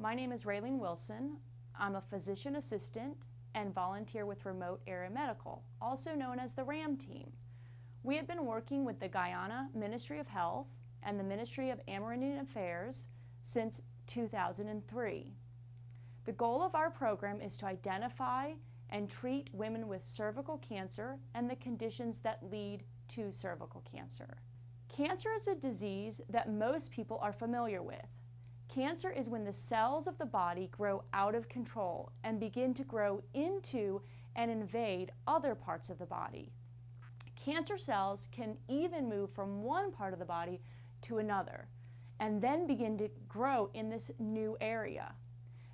My name is Raylene Wilson. I'm a physician assistant and volunteer with Remote Area Medical, also known as the RAM team. We have been working with the Guyana Ministry of Health and the Ministry of Amerindian Affairs since 2003. The goal of our program is to identify and treat women with cervical cancer and the conditions that lead to cervical cancer. Cancer is a disease that most people are familiar with. Cancer is when the cells of the body grow out of control and begin to grow into and invade other parts of the body. Cancer cells can even move from one part of the body to another and then begin to grow in this new area.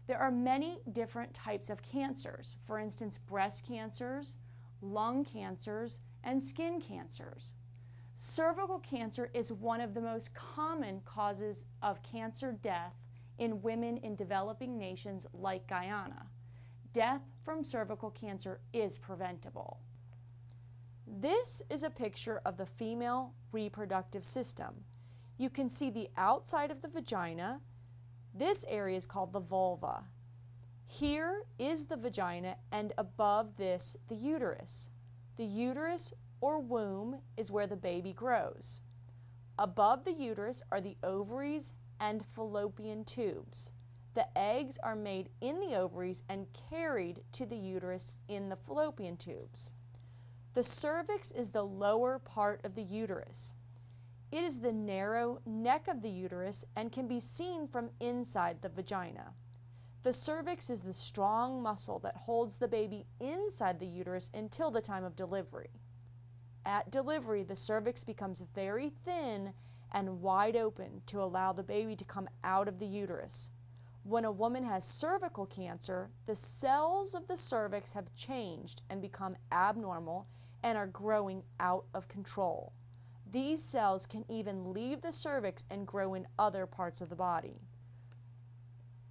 There are many different types of cancers, for instance, breast cancers, lung cancers, and skin cancers. Cervical cancer is one of the most common causes of cancer death in women in developing nations like Guyana. Death from cervical cancer is preventable. This is a picture of the female reproductive system. You can see the outside of the vagina. This area is called the vulva. Here is the vagina, and above this, the uterus. The uterus or womb is where the baby grows. Above the uterus are the ovaries and fallopian tubes. The eggs are made in the ovaries and carried to the uterus in the fallopian tubes. The cervix is the lower part of the uterus. It is the narrow neck of the uterus and can be seen from inside the vagina. The cervix is the strong muscle that holds the baby inside the uterus until the time of delivery. At delivery, the cervix becomes very thin and wide open to allow the baby to come out of the uterus. When a woman has cervical cancer, the cells of the cervix have changed and become abnormal and are growing out of control. These cells can even leave the cervix and grow in other parts of the body.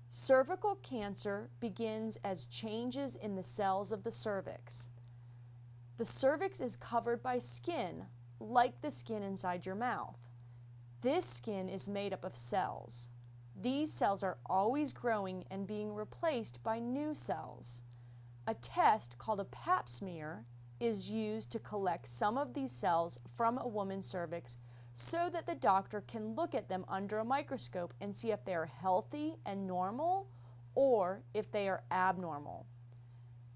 Cervical cancer begins as changes in the cells of the cervix. The cervix is covered by skin, like the skin inside your mouth. This skin is made up of cells. These cells are always growing and being replaced by new cells. A test called a pap smear is used to collect some of these cells from a woman's cervix so that the doctor can look at them under a microscope and see if they are healthy and normal or if they are abnormal.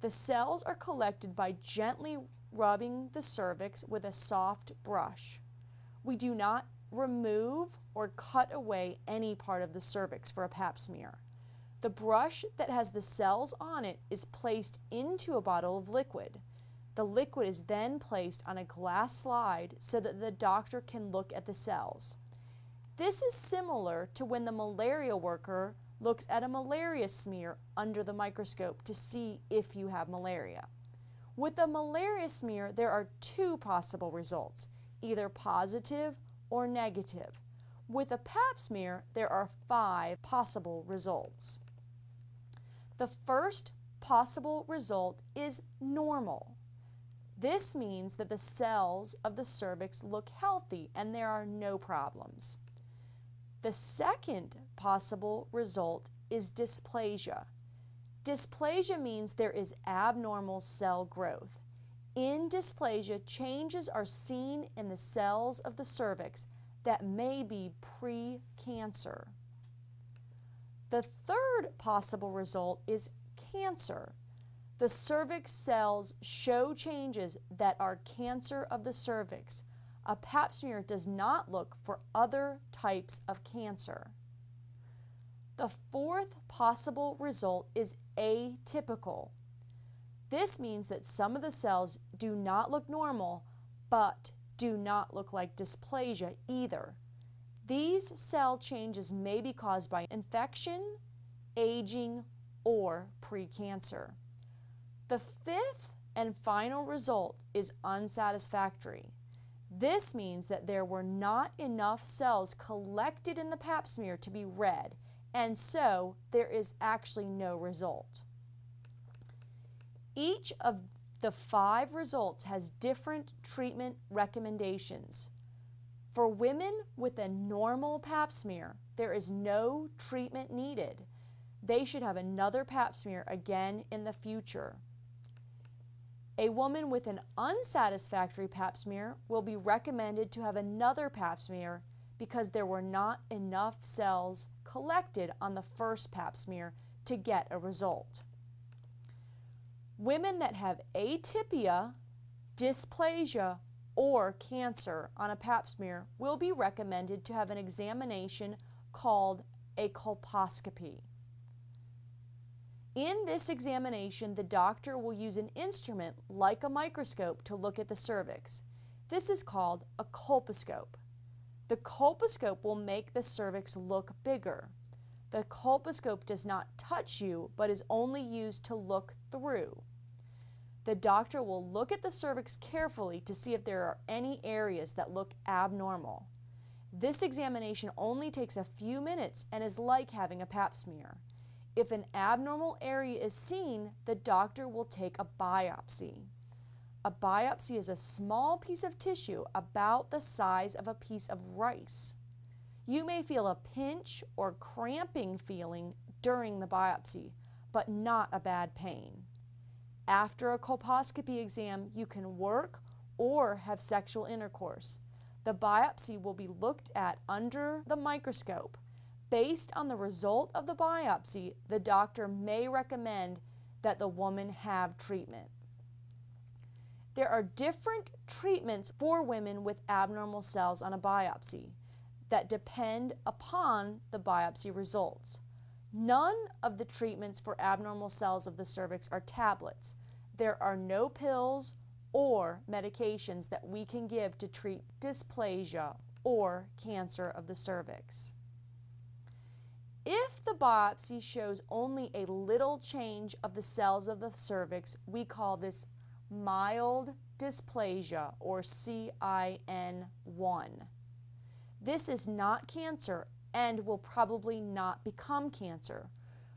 The cells are collected by gently rubbing the cervix with a soft brush. We do not remove or cut away any part of the cervix for a pap smear. The brush that has the cells on it is placed into a bottle of liquid. The liquid is then placed on a glass slide so that the doctor can look at the cells. This is similar to when the malaria worker looks at a malaria smear under the microscope to see if you have malaria. With a malaria smear, there are two possible results, either positive or negative. With a pap smear, there are 5 possible results. The first possible result is normal. This means that the cells of the cervix look healthy and there are no problems. The second possible result is dysplasia. Dysplasia means there is abnormal cell growth. In dysplasia, changes are seen in the cells of the cervix that may be pre-cancer. The third possible result is cancer. The cervix cells show changes that are cancer of the cervix. A pap smear does not look for other types of cancer. The fourth possible result is atypical. This means that some of the cells do not look normal, but do not look like dysplasia either. These cell changes may be caused by infection, aging, or precancer. The fifth and final result is unsatisfactory. This means that there were not enough cells collected in the pap smear to be read, and so there is actually no result. Each of the 5 results has different treatment recommendations. For women with a normal pap smear, there is no treatment needed. they should have another pap smear again in the future. A woman with an unsatisfactory pap smear will be recommended to have another pap smear because there were not enough cells collected on the first pap smear to get a result. Women that have atypia, dysplasia, or cancer on a pap smear will be recommended to have an examination called a colposcopy. In this examination, the doctor will use an instrument like a microscope to look at the cervix. This is called a colposcope. The colposcope will make the cervix look bigger. The colposcope does not touch you, but is only used to look through. The doctor will look at the cervix carefully to see if there are any areas that look abnormal. This examination only takes a few minutes and is like having a pap smear. If an abnormal area is seen, the doctor will take a biopsy. A biopsy is a small piece of tissue about the size of a piece of rice. You may feel a pinch or cramping feeling during the biopsy, but not a bad pain. After a colposcopy exam, you can work or have sexual intercourse. The biopsy will be looked at under the microscope. Based on the result of the biopsy, the doctor may recommend that the woman have treatment. There are different treatments for women with abnormal cells on a biopsy that depend upon the biopsy results. None of the treatments for abnormal cells of the cervix are tablets. There are no pills or medications that we can give to treat dysplasia or cancer of the cervix. If the biopsy shows only a little change of the cells of the cervix, we call this mild dysplasia, or CIN1. This is not cancer and will probably not become cancer.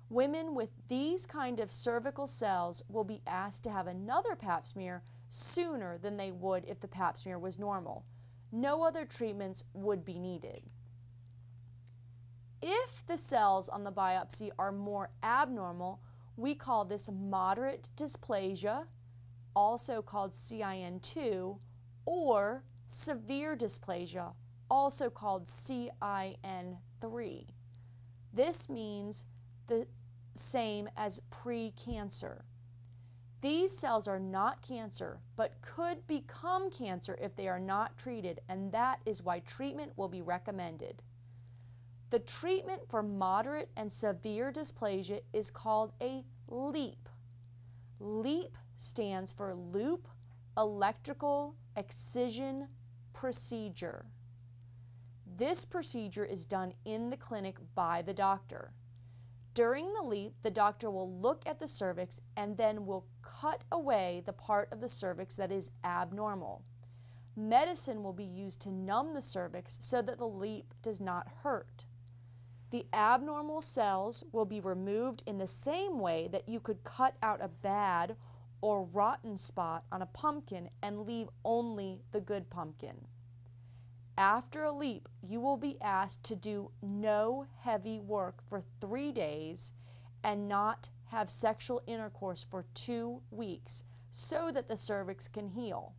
Women with these kind of cervical cells will be asked to have another pap smear sooner than they would if the pap smear was normal. No other treatments would be needed. If the cells on the biopsy are more abnormal, we call this moderate dysplasia, also called CIN2, or severe dysplasia, also called CIN3. This means the same as pre-cancer. These cells are not cancer, but could become cancer if they are not treated, and that is why treatment will be recommended. The treatment for moderate and severe dysplasia is called a LEEP. LEEP stands for Loop Electrical Excision Procedure. This procedure is done in the clinic by the doctor. During the LEEP, the doctor will look at the cervix and then will cut away the part of the cervix that is abnormal. Medicine will be used to numb the cervix so that the LEEP does not hurt. The abnormal cells will be removed in the same way that you could cut out a bad or rotten spot on a pumpkin and leave only the good pumpkin. After a LEEP, you will be asked to do no heavy work for 3 days and not have sexual intercourse for 2 weeks so that the cervix can heal.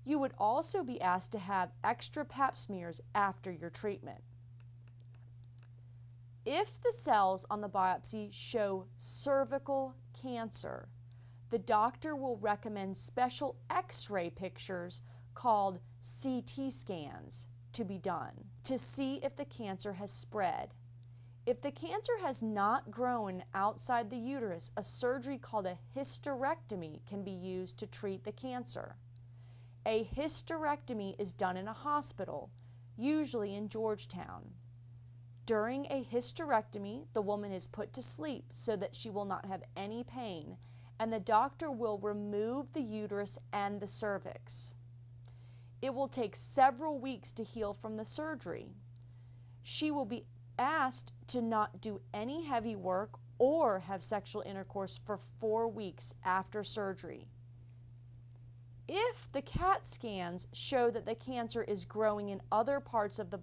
You would also be asked to have extra pap smears after your treatment. If the cells on the biopsy show cervical cancer, the doctor will recommend special X-ray pictures called CT scans to be done to see if the cancer has spread. If the cancer has not grown outside the uterus, a surgery called a hysterectomy can be used to treat the cancer. A hysterectomy is done in a hospital, usually in Georgetown. During a hysterectomy, the woman is put to sleep so that she will not have any pain, and the doctor will remove the uterus and the cervix. It will take several weeks to heal from the surgery. She will be asked to not do any heavy work or have sexual intercourse for 4 weeks after surgery. If the CAT scans show that the cancer is growing in other parts of the